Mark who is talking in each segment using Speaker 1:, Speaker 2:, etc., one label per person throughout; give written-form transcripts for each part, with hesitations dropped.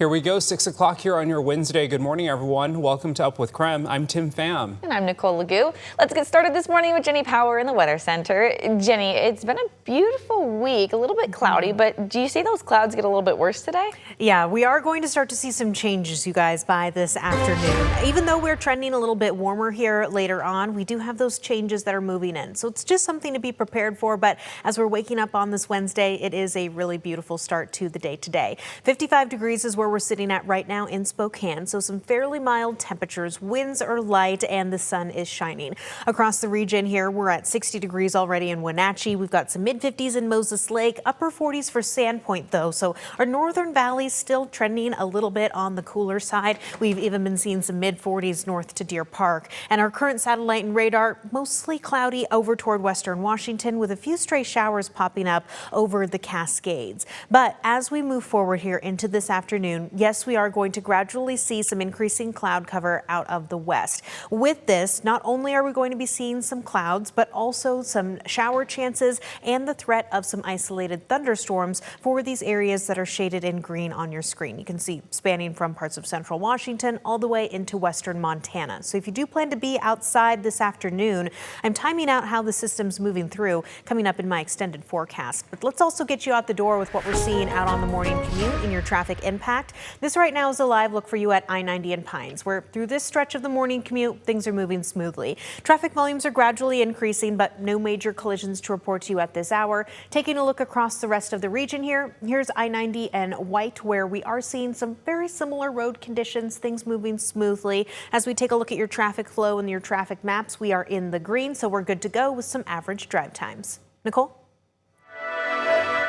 Speaker 1: Here we go, 6 o'clock here on your Wednesday. Good morning, everyone. Welcome to Up With KREM. I'm Tim Pham.
Speaker 2: And I'm Nicole Legoo. Let's get started this morning with Jenny Power in the Weather Center. Jenny, it's been a beautiful week, a little bit cloudy, but do you see those clouds get a little bit worse today?
Speaker 3: Yeah, we are going to start to see some changes, you guys, by this afternoon. Even though we're trending a little bit warmer here later on, we do have those changes that are moving in. So it's just something to be prepared for. But as we're waking up on this Wednesday, it is a really beautiful start to the day today. 55 degrees is where we're sitting at right now in Spokane, so some fairly mild temperatures. Winds are light and the sun is shining. Across the region here, we're at 60 degrees already in Wenatchee. We've got some mid-50s in Moses Lake, upper 40s for Sandpoint though, so our northern valleys still trending a little bit on the cooler side. We've even been seeing some mid-40s north to Deer Park. And our current satellite and radar, mostly cloudy over toward western Washington with a few stray showers popping up over the Cascades. But as we move forward here into this afternoon, yes, we are going to gradually see some increasing cloud cover out of the west. With this, not only are we going to be seeing some clouds, but also some shower chances and the threat of some isolated thunderstorms for these areas that are shaded in green on your screen. You can see spanning from parts of central Washington all the way into western Montana. So if you do plan to be outside this afternoon, I'm timing out how the system's moving through coming up in my extended forecast. But let's also get you out the door with what we're seeing out on the morning commute in your traffic impact. This right now is a live look for you at I-90 and Pines, where through this stretch of the morning commute, things are moving smoothly. Traffic volumes are gradually increasing, but no major collisions to report to you at this hour. Taking a look across the rest of the region here, here's I-90 and White, where we are seeing some very similar road conditions, things moving smoothly. As we take a look at your traffic flow and your traffic maps, we are in the green, so we're good to go with some average drive times. Nicole?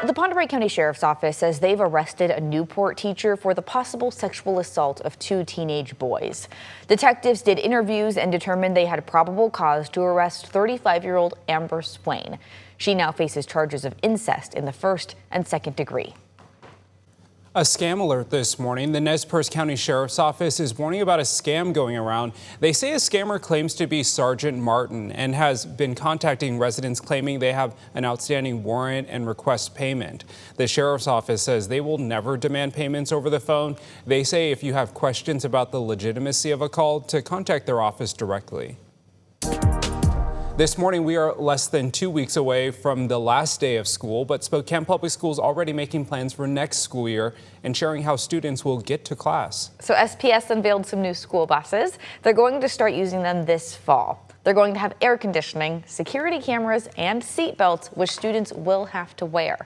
Speaker 2: The Pend Oreille County Sheriff's Office says they've arrested a Newport teacher for the possible sexual assault of 2 teenage boys. Detectives did interviews and determined they had probable cause to arrest 35-year-old Amber Swain. She now faces charges of incest in the 1st and 2nd degree.
Speaker 1: A scam alert this morning. The Nez Perce County Sheriff's Office is warning about a scam going around. They say a scammer claims to be Sergeant Martin and has been contacting residents claiming they have an outstanding warrant and request payment. The Sheriff's Office says they will never demand payments over the phone. They say if you have questions about the legitimacy of a call, to contact their office directly. This morning, we are less than 2 weeks away from the last day of school, but Spokane Public Schools already making plans for next school year and sharing how students will get to class.
Speaker 2: So SPS unveiled some new school buses. They're going to start using them this fall. They're going to have air conditioning, security cameras, and seat belts, which students will have to wear.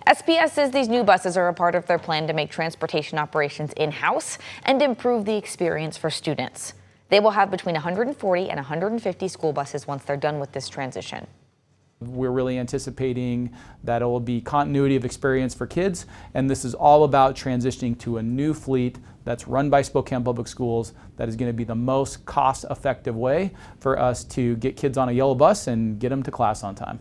Speaker 2: SPS says these new buses are a part of their plan to make transportation operations in-house and improve the experience for students. They will have between 140 and 150 school buses once they're done with this transition.
Speaker 4: We're really anticipating that it will be continuity of experience for kids, and this is all about transitioning to a new fleet that's run by Spokane Public Schools that is going to be the most cost-effective way for us to get kids on a yellow bus and get them to class on time.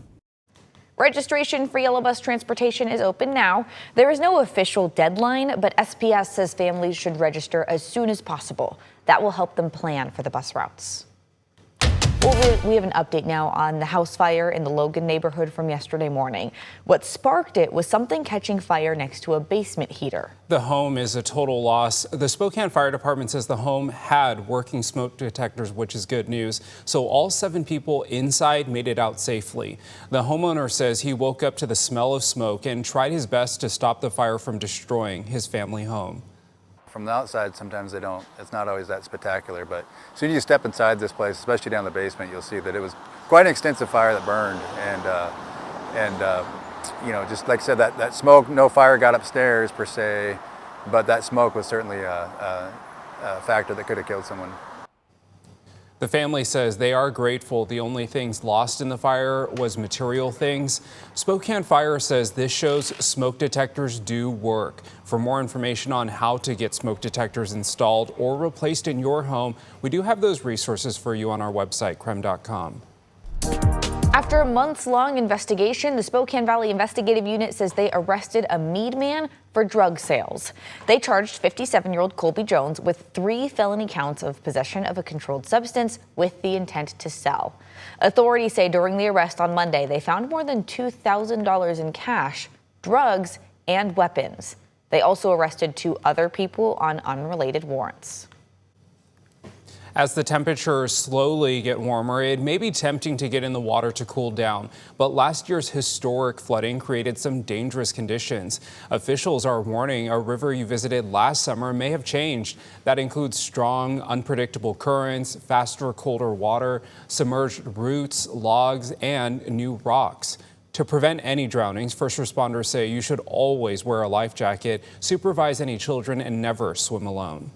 Speaker 2: Registration for yellow bus transportation is open now. There is no official deadline, but SPS says families should register as soon as possible. That will help them plan for the bus routes. Well, we have an update now on the house fire in the Logan neighborhood from yesterday morning. What sparked it was something catching fire next to a basement heater.
Speaker 1: The home is a total loss. The Spokane Fire Department says the home had working smoke detectors, which is good news. So all 7 people inside made it out safely. The homeowner says he woke up to the smell of smoke and tried his best to stop the fire from destroying his family home.
Speaker 5: From the outside, sometimes it's not always that spectacular, but as soon as you step inside this place, especially down the basement, you'll see that it was quite an extensive fire that burned. And you know, just like I said, that smoke, no fire got upstairs per se, but that smoke was certainly a factor that could have killed someone.
Speaker 1: The family says they are grateful the only things lost in the fire was material things. Spokane Fire says this shows smoke detectors do work. For more information on how to get smoke detectors installed or replaced in your home, we do have those resources for you on our website, krem.com.
Speaker 2: After a months-long investigation, the Spokane Valley Investigative Unit says they arrested a Meade man for drug sales. They charged 57-year-old Colby Jones with 3 felony counts of possession of a controlled substance with the intent to sell. Authorities say during the arrest on Monday, they found more than $2,000 in cash, drugs, and weapons. They also arrested 2 other people on unrelated warrants.
Speaker 1: As the temperatures slowly get warmer, it may be tempting to get in the water to cool down. But last year's historic flooding created some dangerous conditions. Officials are warning a river you visited last summer may have changed. That includes strong, unpredictable currents, faster, colder water, submerged roots, logs, and new rocks. To prevent any drownings, first responders say you should always wear a life jacket, supervise any children, and never swim alone.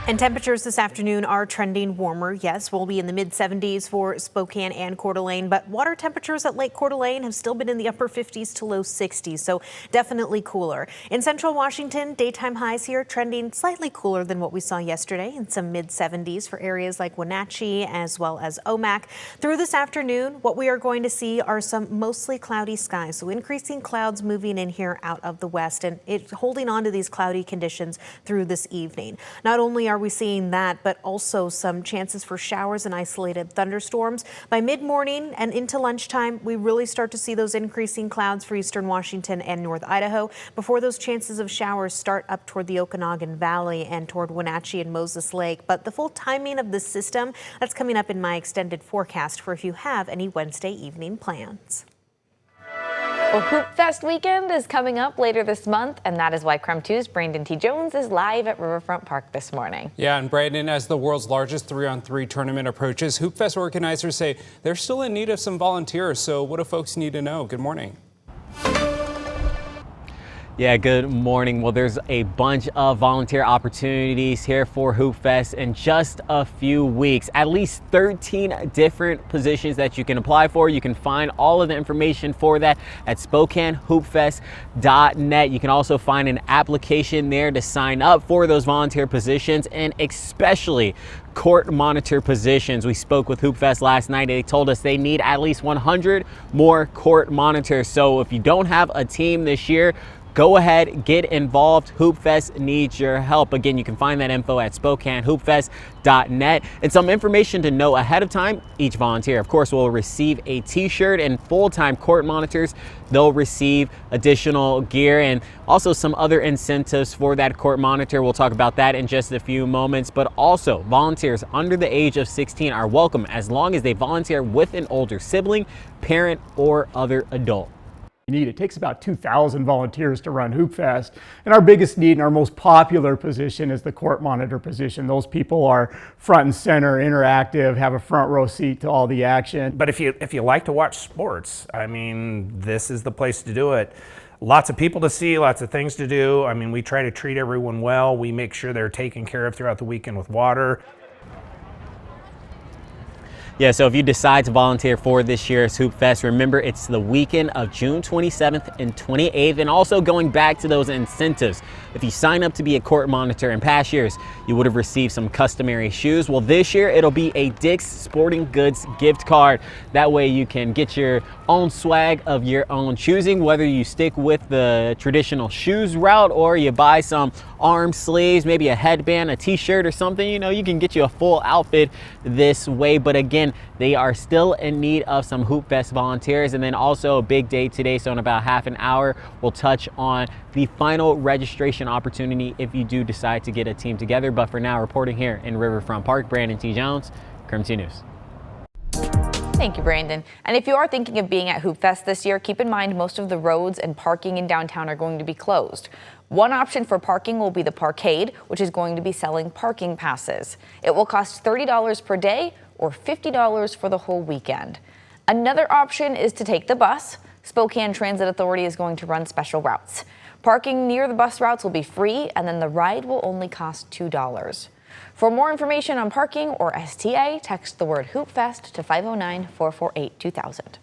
Speaker 3: And temperatures this afternoon are trending warmer. Yes, we'll be in the mid-70s for Spokane and Coeur d'Alene, but water temperatures at Lake Coeur d'Alene have still been in the upper 50s to low 60s, so definitely cooler. In central Washington, daytime highs here trending slightly cooler than what we saw yesterday, in some mid-70s for areas like Wenatchee as well as Omak. Through this afternoon, what we are going to see are some mostly cloudy skies, so increasing clouds moving in here out of the west, and it's holding on to these cloudy conditions through this evening. Not only are we seeing that, but also some chances for showers and isolated thunderstorms. By mid-morning and into lunchtime, we really start to see those increasing clouds for eastern Washington and North Idaho before those chances of showers start up toward the Okanagan Valley and toward Wenatchee and Moses Lake. But the full timing of this system, that's coming up in my extended forecast for if you have any Wednesday evening plans.
Speaker 2: Well, Hoop Fest weekend is coming up later this month, and that is why KREM 2's Brandon T. Jones is live at Riverfront Park this morning.
Speaker 1: Yeah, and Brandon, as the world's largest 3-on-3 tournament approaches, Hoop Fest organizers say they're still in need of some volunteers. So what do folks need to know? Good morning.
Speaker 6: Yeah, good morning. Well, there's a bunch of volunteer opportunities here for Hoop Fest in just a few weeks. At least 13 different positions that you can apply for. You can find all of the information for that at SpokaneHoopFest.net. You can also find an application there to sign up for those volunteer positions, and especially court monitor positions. We spoke with Hoop Fest last night. They told us they need at least 100 more court monitors. So if you don't have a team this year, go ahead, get involved. Hoop Fest needs your help. Again, you can find that info at SpokaneHoopFest.net. And some information to know ahead of time: each volunteer, of course, will receive a t-shirt, and full-time court monitors, they'll receive additional gear and also some other incentives for that court monitor. We'll talk about that in just a few moments. But also, volunteers under the age of 16 are welcome as long as they volunteer with an older sibling, parent, or other adult.
Speaker 7: It takes about 2,000 volunteers to run Hoop Fest, and our biggest need and our most popular position is the court monitor position. Those people are front and center, interactive, have a front row seat to all the action.
Speaker 8: But if you like to watch sports, I mean, this is the place to do it. Lots of people to see, lots of things to do. I mean, we try to treat everyone well. We make sure they're taken care of throughout the weekend with water.
Speaker 6: Yeah, so if you decide to volunteer for this year's Hoop Fest, remember it's the weekend of June 27th and 28th, and also going back to those incentives. If you sign up to be a court monitor in past years, you would have received some customary shoes. Well, this year it'll be a Dick's Sporting Goods gift card. That way you can get your own swag of your own choosing, whether you stick with the traditional shoes route or you buy some arm sleeves, maybe a headband, a t-shirt or something. You know, you can get you a full outfit this way. But again, they are still in need of some Hoop Fest volunteers. And then also a big day today, so in about half an hour, we'll touch on the final registration opportunity if you do decide to get a team together. But for now, reporting here in Riverfront Park, Brandon T. Jones, KREM 2 News.
Speaker 2: Thank you, Brandon. And if you are thinking of being at Hoop Fest this year, keep in mind most of the roads and parking in downtown are going to be closed. One option for parking will be the Parkade, which is going to be selling parking passes. It will cost $30 per day or $50 for the whole weekend. Another option is to take the bus. Spokane Transit Authority is going to run special routes. Parking near the bus routes will be free, and then the ride will only cost $2. For more information on parking or STA, text the word Hoop Fest to 509-448-2000.